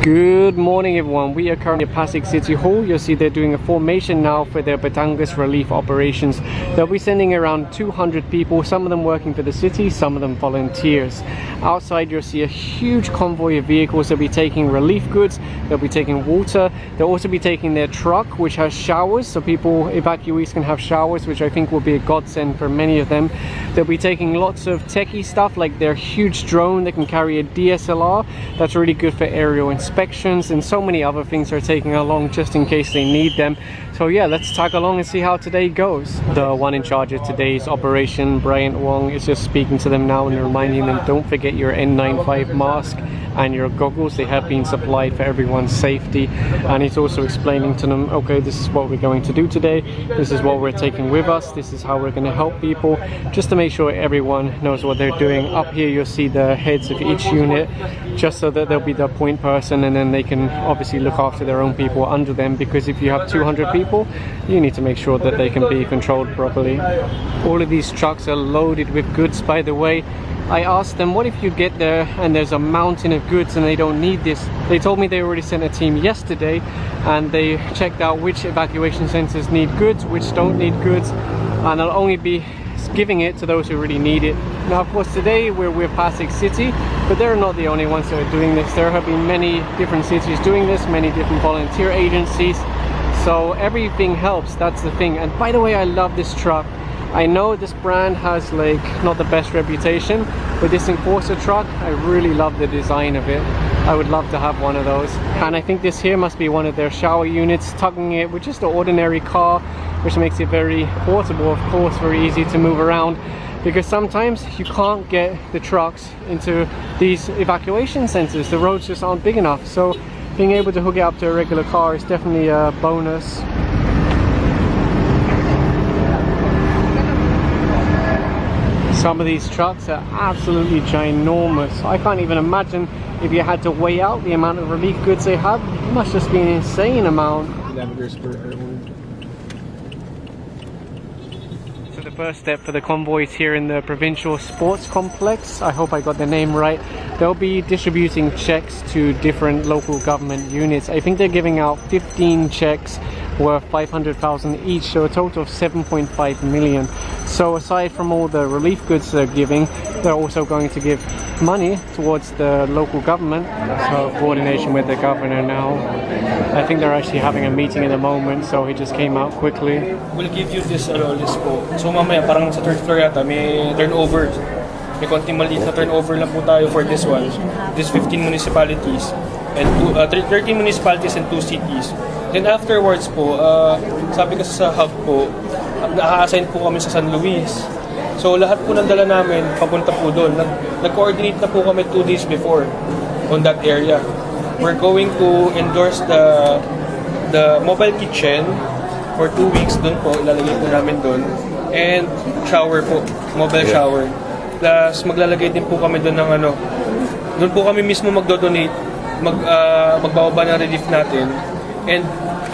Good morning everyone, we are currently at Pasig City Hall. You'll see they're doing a formation now for their Batangas relief operations. They'll be sending around 200 people, some of them working for the city, some of them volunteers. Outside you'll see a huge convoy of vehicles. They'll be taking relief goods, they'll be taking water, they'll also be taking their truck which has showers, so people, evacuees can have showers, which I think will be a godsend for many of them. They'll be taking lots of techie stuff like their huge drone that can carry a DSLR. That's really good for aerial inspections, and so many other things are taking along just in case they need them. So yeah, let's tag along and see how today goes. The one in charge of today's operation, Brian Wong, is just speaking to them now and reminding them, don't forget your N95 mask and your goggles. They have been supplied for everyone's safety, and he's also explaining to them, okay, this is what we're going to do today, this is what we're taking with us, this is how we're going to help people, just to make sure everyone knows what they're doing. Up here you'll see the heads of each unit, just so that they'll be the point person, and then they can obviously look after their own people under them, because if you have 200 people you need to make sure that they can be controlled properly. All of these trucks are loaded with goods, by the way. I asked them, what if you get there and there's a mountain of goods and they don't need this? They told me they already sent a team yesterday and they checked out which evacuation centers need goods, which don't need goods, and they'll only be giving it to those who really need it. Now of course today we're with Pasig City, but they're not the only ones that are doing this. There have been many different cities doing this, many different volunteer agencies, so everything helps, that's the thing. And by the way, I love this truck. I know this brand has like not the best reputation, but this Enforcer truck, I really love the design of it. I would love to have one of those. And I think this here must be one of their shower units, tugging it with just an ordinary car, which makes it very portable, of course, very easy to move around, because sometimes you can't get the trucks into these evacuation centers. The roads just aren't big enough, so being able to hook it up to a regular car is definitely a bonus. Some of these trucks are absolutely ginormous. I can't even imagine if you had to weigh out the amount of relief goods they have. It must just be an insane amount. So the first step for the convoys here in the provincial sports complex, I hope I got the name right, they'll be distributing checks to different local government units. I think they're giving out 15 checks worth 500,000 each, so a total of 7.5 million. So aside from all the relief goods they're giving, they're also going to give money towards the local government. So coordination with the governor now. I think they're actually having a meeting at the moment, so he just came out quickly. We'll give you this list po. So mamaya parang sa third floor yata may turnover. May konting maliit na turnover lang po tayo for this one. This 15 municipalities and 13 municipalities and 2 cities. Then afterwards po, sabi kasi sa hub po, na-assign po kami sa San Luis. So lahat po ng dala namin papunta po doon. Nag-coordinate na po kami 2 days before on that area. We're going to endorse the mobile kitchen for 2 weeks doon po. Ilalagay po namin doon. And shower po, mobile shower. Plus maglalagay din po kami doon ng ano. Doon po kami mismo magdo-donate, magbababa ng relief natin. And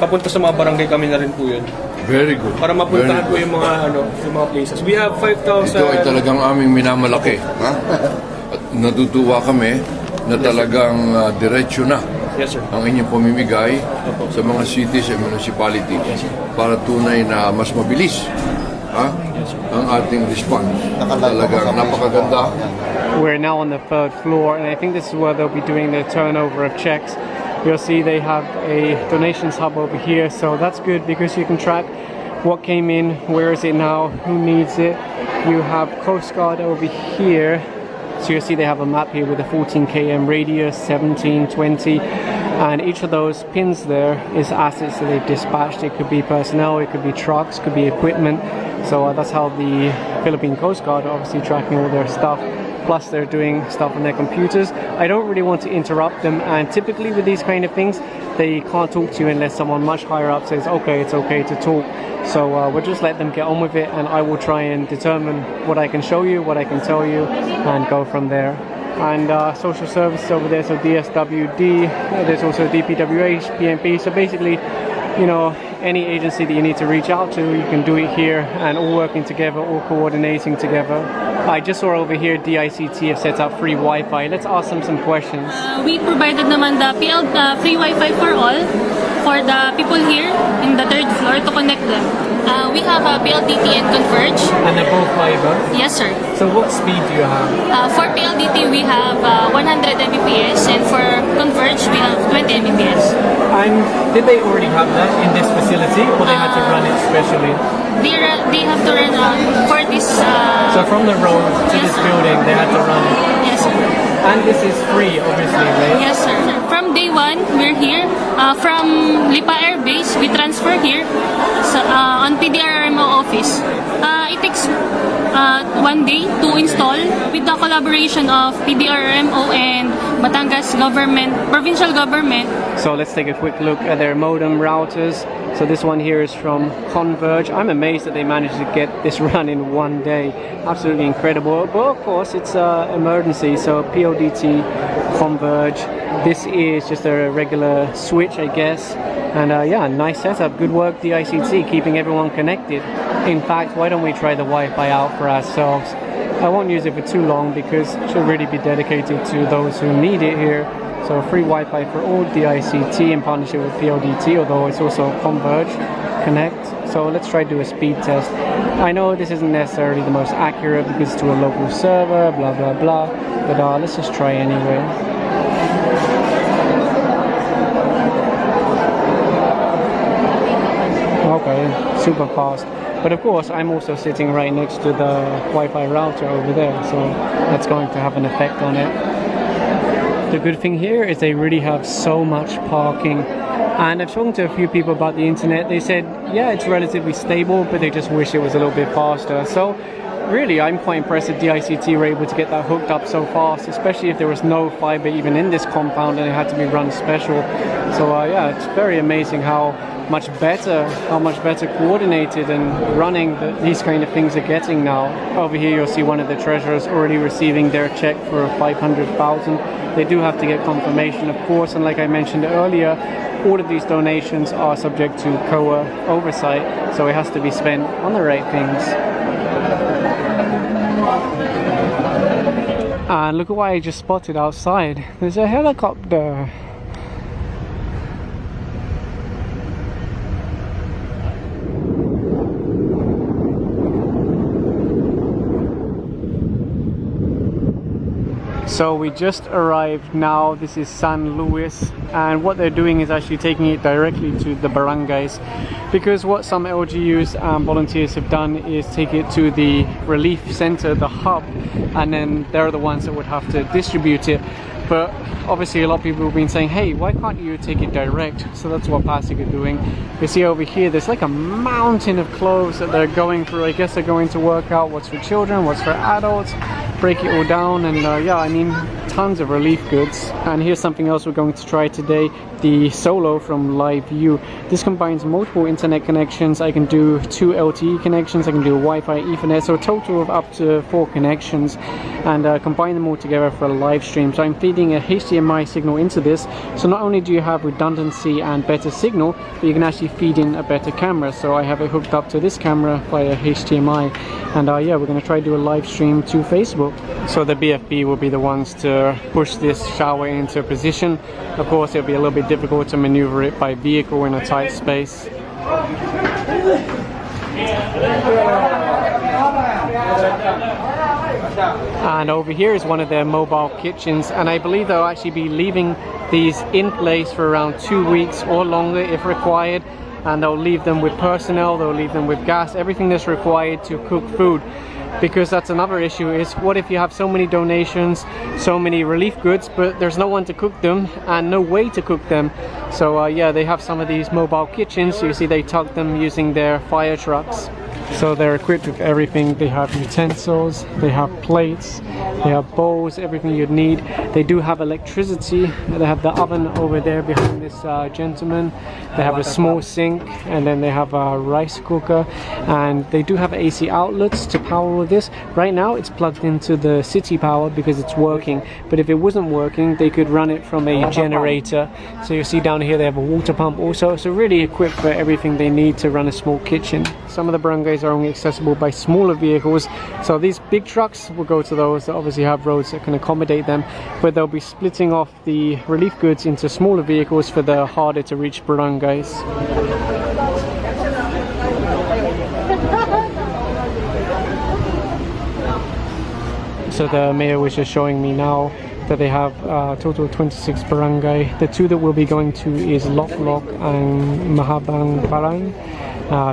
papunta sa mga barangay kami na rin po yun. Very good. Para mapuntahan po yung mga yung mga places. We have 5,000. Ito ay talagang aming minamalaki. Ha? At natutuwa kami na talagang diretso na. Yes, sir. Ang inyong pamimigay sa mga cities and municipalities, yes, para tunay na mas mabilis, ha? Yes, ang ating response. Talagang napakaganda. We're now on the 3rd floor, and I think this is where they'll be doing their turnover of checks. You'll see they have a donations hub over here, so that's good because you can track what came in, where is it now, who needs it. You have Coast Guard over here, so you'll see they have a map here with a 14 km radius, 17, 20, and each of those pins there is assets that they've dispatched. It could be personnel, it could be trucks, could be equipment. So that's how the Philippine Coast Guard are obviously tracking all their stuff. Plus they're doing stuff on their computers. I don't really want to interrupt them, and typically with these kind of things they can't talk to you unless someone much higher up says okay, it's okay to talk. So we'll just let them get on with it, and I will try and determine what I can show you, what I can tell you, and go from there. And social services over there, so DSWD, there's also DPWH, PMP, so basically, you know, any agency that you need to reach out to, you can do it here, and all working together, all coordinating together. I just saw over here DICT have set up free Wi-Fi. Let's ask them some questions. We provided naman the free Wi-Fi for all for the people here in the 3rd floor to connect them. We have a PLDT and Converge. And they're both fiber? Yes, sir. So what speed do you have? For PLDT, we have 100 Mbps, and for Converge, we have 20 Mbps. And did they already have that in this facility, or they had to run it specially? They have to run for this. So from the road to yes, this sir. building, they had to run it. Yes, sir. And this is free, obviously, right? Yes, sir. From day one, we're here. From Lipa Air Base, we transfer here on PDRMO office. It takes 1 day to install with the collaboration of PDRMO and Batangas government, provincial government. So let's take a quick look at their modem routers. So this one here is from Converge. I'm amazed that they managed to get this run in 1 day. Absolutely incredible. But of course it's an emergency. So PODT, Converge. This is just a regular switch, I guess. And yeah, nice setup. Good work DICT, keeping everyone connected. In fact, why don't we try the Wi-Fi out for ourselves? I won't use it for too long because it should really be dedicated to those who need it here. So free Wi-Fi for all DICT in partnership with PODT, although it's also Converge Connect. So let's try to do a speed test. I know this isn't necessarily the most accurate because it's to a local server, blah blah blah, but let's just try anyway. Okay, super fast. But of course, I'm also sitting right next to the Wi-Fi router over there, so that's going to have an effect on it. The good thing here is they really have so much parking, and I've spoken to a few people about the internet. They said, yeah, it's relatively stable, but they just wish it was a little bit faster. So really, I'm quite impressed that DICT were able to get that hooked up so fast, especially if there was no fiber even in this compound and it had to be run special. So yeah, it's very amazing how much better coordinated and running these kind of things are getting now. Over here you'll see one of the treasurers already receiving their check for 500,000. They do have to get confirmation, of course, and like I mentioned earlier, all of these donations are subject to COA oversight, so it has to be spent on the right things. And look at what I just spotted outside. There's a helicopter. So we just arrived now. This is San Luis, and what they're doing is actually taking it directly to the barangays, because what some LGUs and volunteers have done is take it to the relief center, the hub, and then they're the ones that would have to distribute it. But obviously a lot of people have been saying, hey, why can't you take it direct? So that's what Pasig are doing. You see over here, there's like a mountain of clothes that they're going through. I guess they're going to work out what's for children, what's for adults, break it all down, and yeah, I mean, tons of relief goods. And here's something else we're going to try today, the Solo from Live View. This combines multiple internet connections. I can do 2 LTE connections, I can do Wi-Fi, Ethernet, so a total of up to 4 connections, and combine them all together for a live stream. So I'm feeding a HDMI signal into this, so not only do you have redundancy and better signal, but you can actually feed in a better camera. So I have it hooked up to this camera via HDMI, and yeah, we're going to try to do a live stream to Facebook. So the BFB will be the ones to push this shower into position. Of course, it'll be a little bit difficult to maneuver it by vehicle in a tight space. And over here is one of their mobile kitchens, and I believe they'll actually be leaving these in place for around 2 weeks or longer if required, and they'll leave them with personnel, they'll leave them with gas, everything that's required to cook food. Because that's another issue, is what if you have so many donations, so many relief goods, but there's no one to cook them and no way to cook them. So yeah, they have some of these mobile kitchens. You see they tug them using their fire trucks. So they're equipped with everything. They have utensils, they have plates, they have bowls, everything you'd need. They do have electricity. They have the oven over there behind this gentleman. They have a small sink, and then they have a rice cooker, and they do have AC outlets to power all this. Right now it's plugged into the city power because it's working, but if it wasn't working they could run it from a generator. So you see down here they have a water pump also, so really equipped for everything they need to run a small kitchen. Some of the barangays are only accessible by smaller vehicles, so these big trucks will go to those that obviously have roads that can accommodate them, but they'll be splitting off the relief goods into smaller vehicles for the harder to reach barangays. So the mayor was just showing me now that they have a total of 26 barangay. The two that we'll be going to is Lok Lok and Mahabang Parang.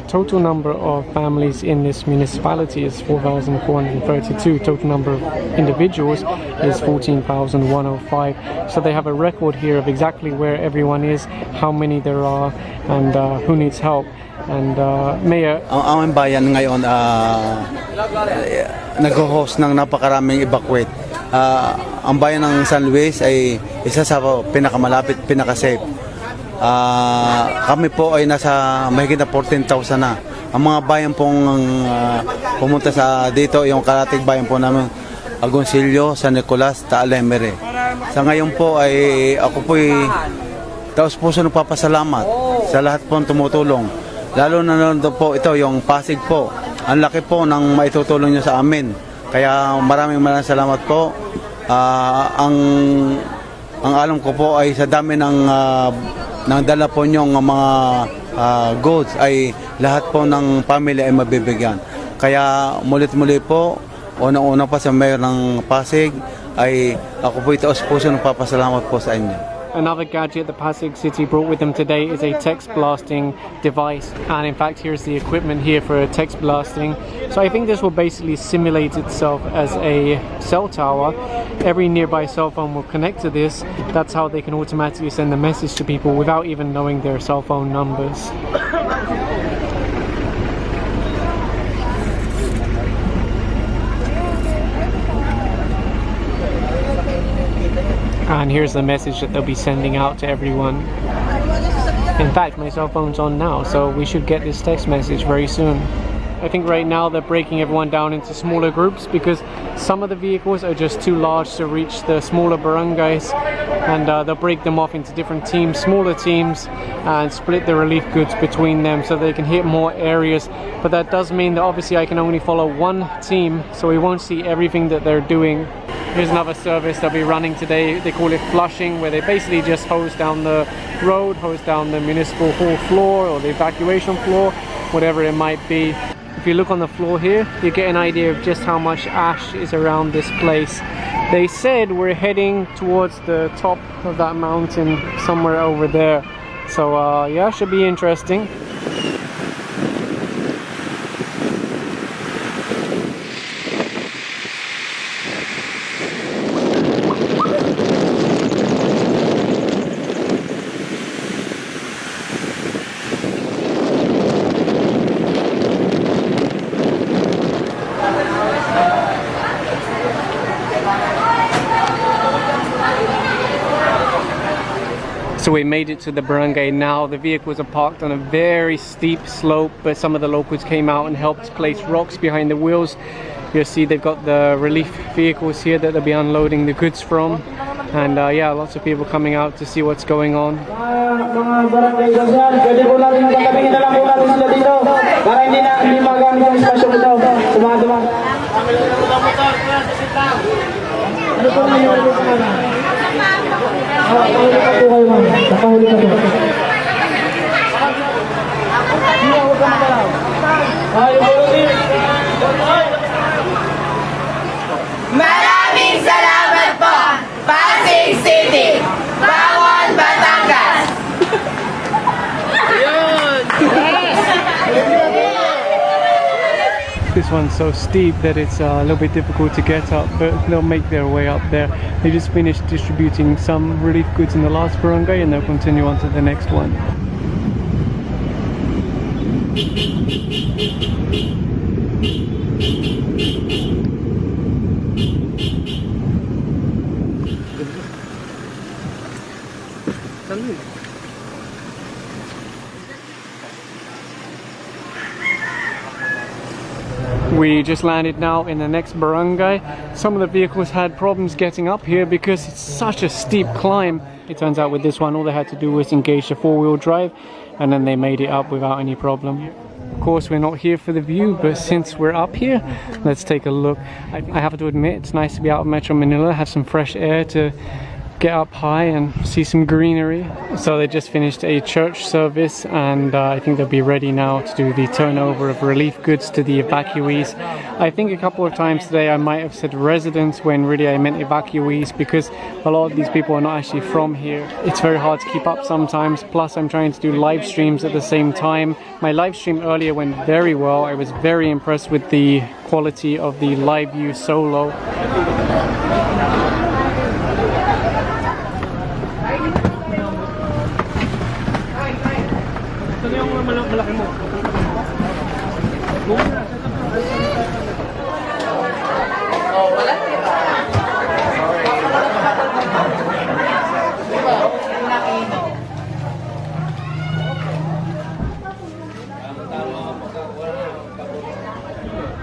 Total number of families in this municipality is 4,432. Total number of individuals is 14,105. So they have a record here of exactly where everyone is, how many there are, and who needs help. And Mayor, ang bayan ngayon nag-host ng napakaraming evacuate. Ang bayan ng San Luis ay isa sa pinakamalapit, pinaka-safe. Kami po ay nasa mahigit na 14,000 na. Ang mga bayan pong pumunta sa dito, yung karatig bayan po namin, Agoncillo, San Nicolas, Taal Volcano. Sa ngayon po ay ako po ay taos puso nagpapasalamat sa lahat po tumutulong. Lalo na nandun po ito, yung Pasig po. Ang laki po ng maitutulong nyo sa amin. Kaya maraming salamat po. Ang alam ko po ay sa dami ng dala po nyong mga goods ay lahat po ng pamilya ay mabibigyan. Kaya mulit-muli po, unang-una pa sa mayor ng Pasig ay ako po itaos puso nagpapasalamat po sa inyo. another gadget that Pasig City brought with them today is a text blasting device, and in fact here's the equipment here for text blasting. So I think this will basically simulate itself as a cell tower. Every nearby cell phone will connect to this. That's how they can automatically send a message to people without even knowing their cell phone numbers. And here's the message that they'll be sending out to everyone. In fact, my cell phone's on now, so we should get this text message very soon. I think right now they're breaking everyone down into smaller groups because some of the vehicles are just too large to reach the smaller barangays, and they'll break them off into different teams, smaller teams, and split the relief goods between them so they can hit more areas. But that does mean that obviously I can only follow one team, so we won't see everything that they're doing. Here's another service they'll be running today. They call it flushing, where they basically just hose down the road, hose down the municipal hall floor or the evacuation floor, whatever it might be. If you look on the floor here, you get an idea of just how much ash is around this place. They said we're heading towards the top of that mountain, somewhere over there. So yeah, should be interesting. So we made it to the barangay now. The vehicles are parked on a very steep slope, but some of the locals came out and helped place rocks behind the wheels. You'll see they've got the relief vehicles here that they'll be unloading the goods from. And yeah, lots of people coming out to see what's going on. Maraming salamat po, Pasig City, Bangon, Batangas. This one's so steep that it's a little bit difficult to get up, but they'll make their way up there. They just finished distributing some relief goods in the last barangay and they'll continue on to the next one. We just landed now in the next barangay. Some of the vehicles had problems getting up here because it's such a steep climb. It turns out with this one all they had to do was engage the four-wheel drive and then they made it up without any problem. course we're not here for the view, but since we're up here, let's take a look. I have to admit, it's nice to be out of Metro Manila, have some fresh air, to get up high and see some greenery. So they just finished a church service, and I think they'll be ready now to do the turnover of relief goods to the evacuees. I think a couple of times today I might have said residents when really I meant evacuees, because a lot of these people are not actually from here. It's very hard to keep up sometimes, plus I'm trying to do live streams at the same time. My live stream earlier went very well. I was very impressed with the quality of the live view solo.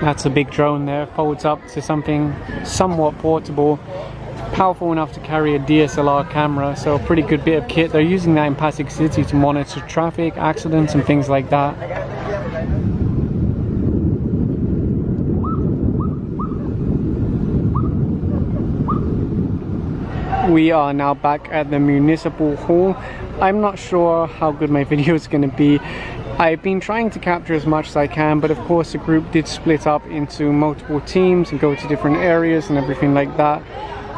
That's a big drone there, folds up to something somewhat portable, powerful enough to carry a DSLR camera, so a pretty good bit of kit. They're using that in Pasig City to monitor traffic, accidents and things like that. We are now back at the Municipal Hall. I'm not sure how good my video is going to be. I've been trying to capture as much as I can, but of course the group did split up into multiple teams and go to different areas and everything like that.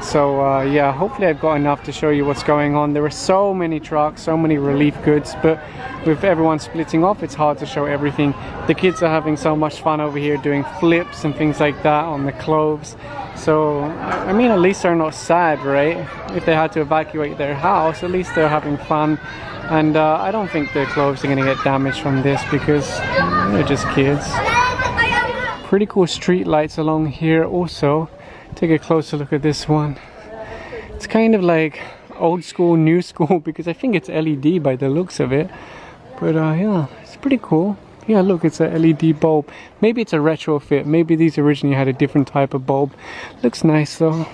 So yeah, hopefully I've got enough to show you what's going on. There are so many trucks, so many relief goods, but with everyone splitting off, it's hard to show everything. The kids are having so much fun over here doing flips and things like that on the clothes. So, I mean, at least they're not sad, right? If they had to evacuate their house, at least they're having fun. And I don't think their clothes are going to get damaged from this, because they're just kids. Pretty cool street lights along here also. Take a closer look at this one. It's kind of like old school, new school, because I think it's LED by the looks of it. But yeah, it's pretty cool. Yeah, look, it's a LED bulb. Maybe it's a retrofit. Maybe these originally had a different type of bulb. Looks nice though.